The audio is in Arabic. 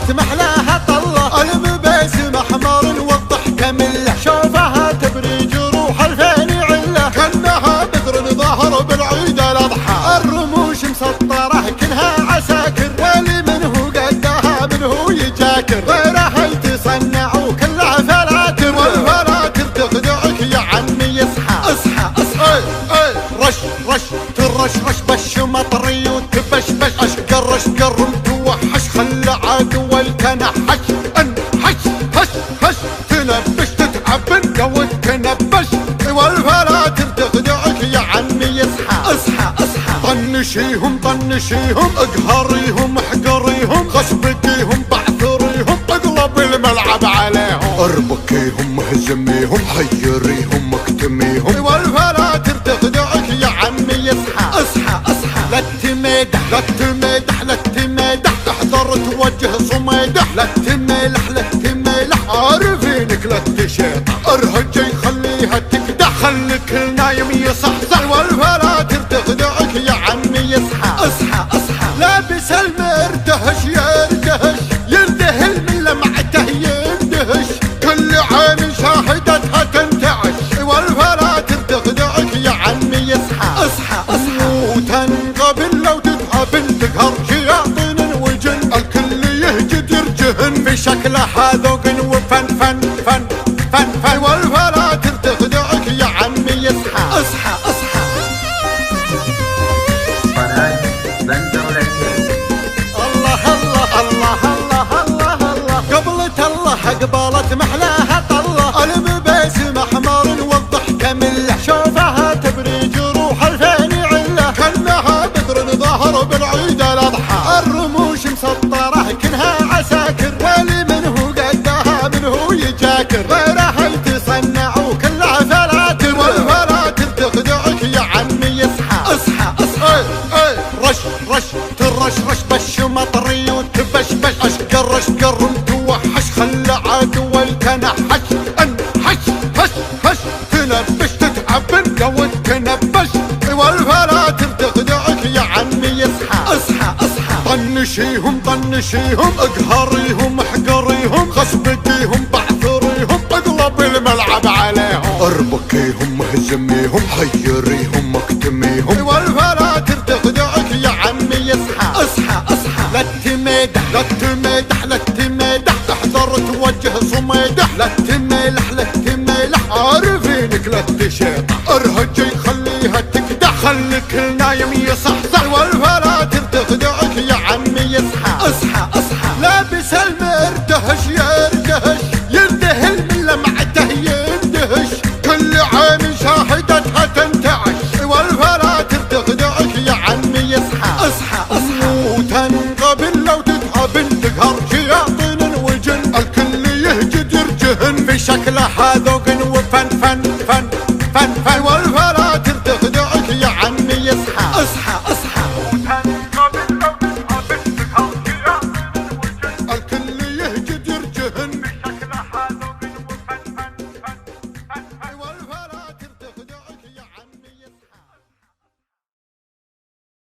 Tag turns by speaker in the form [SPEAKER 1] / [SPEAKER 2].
[SPEAKER 1] قبالت محلاها طله، المباسم احمر والضحك مله، شوفها تبري جروح الفين عله، كانها بدر ظهر بالعيد الاضحى، الرموش مسطره كلها عساكر، واللي منه قدها منه يجاكر، غيرها يتصنع وكلها فلاتر، والفلاتر تخدعك يا عمي اصحى اصحى اصحى. رش رش ترشرش بش مطري وتبشبش، اشقر اشقر وتوحش، خلى عدو التنحش، انحش هش هش، تنبش تتعب انت وتنبش، والفلاتر تخدعك يا عمي اصحى اصحى اصحى. طنشيهم طنشيهم، اقهريهم احقريهم، خشبكيهم بعثريهم، اقلب الملعب عليهم، اربكيهم اهزميهم، حيريهم اكتميهم، والفلاتر تخدعك يا عمي اصحى اصحى اصحى. لا تمدح لا تمدح لا تمدح، احذر توجه صميدح، لا تملح لا تملح، عارفينك لا تشيط، ارهجي خليها تكدح، خليك نايم يصحصح، والفلاتر تخدعك يا عمي اصحى اصحى اصحى. لابس المرتهش يرتهش، يندهل من لمعته يندهش، كل عين شاهدتها تنتعش، والفلاتر تخدعك يا عمي اصحى اصحى اصحى. وتنقبل لو تتعب تقهر شياطين وجن، الكل يهجد يرجهن، في شكلها ذوق وفن فن فن فن فن، والفلاتر تخدعك يا عمي اصحى اصحى اصحى. الله الله الله الله الله الله، قبلت الله قبالت محلاها طله، المباسم احمر والضحك مله، شوفها تبري جروح الفين عله، كانها بدر ظهر بالعيد الاضحى، الرموش مسطره كلها عساكر، واللي منه قدها منه يجاكر، غيرها يتصنع وكلها فلاتر، والفلاتر تخدعك يا عمي اصحى اصحى اصحى. رش رش ترشرش بش مطري وتبشبش، اشقر اشقر وتوحش، خلى عدو التنحش، انحش هش هش، تنبش تتعب انت وتنبش، والفلاتر تخدعك يا عمي اصحى اصحى اصحى. طنشيهم طنشيهم، اقهريهم احقريهم، خشبكيهم بعثريهم، اقلب الملعب عليهم، اربكيهم اهزميهم، حيريهم اكتميهم، والفلاتر تخدعك يا عمي اصحى اصحى اصحى. لا تمدح لا تمدح لا تمدح، احذر توجه صميدح، لا تملح لا تملح، عارفينك لا تشيط، ارهجي خليها تكدح، خليك نايم يصحصح، والفلاتر تخدعك يا عمي اصحى اصحى اصحى. لابس المرتهش يرتهش، يندهل من لمعته يندهش، كل عين شاهدتها تنتعش، والفلاتر تخدعك يا عمي اصحى اصحى اصحى. وتنقبل لو تتعب تقهر شياطين وجن، الكل يهجد يرجهن، في شكلها ذوق وفن فن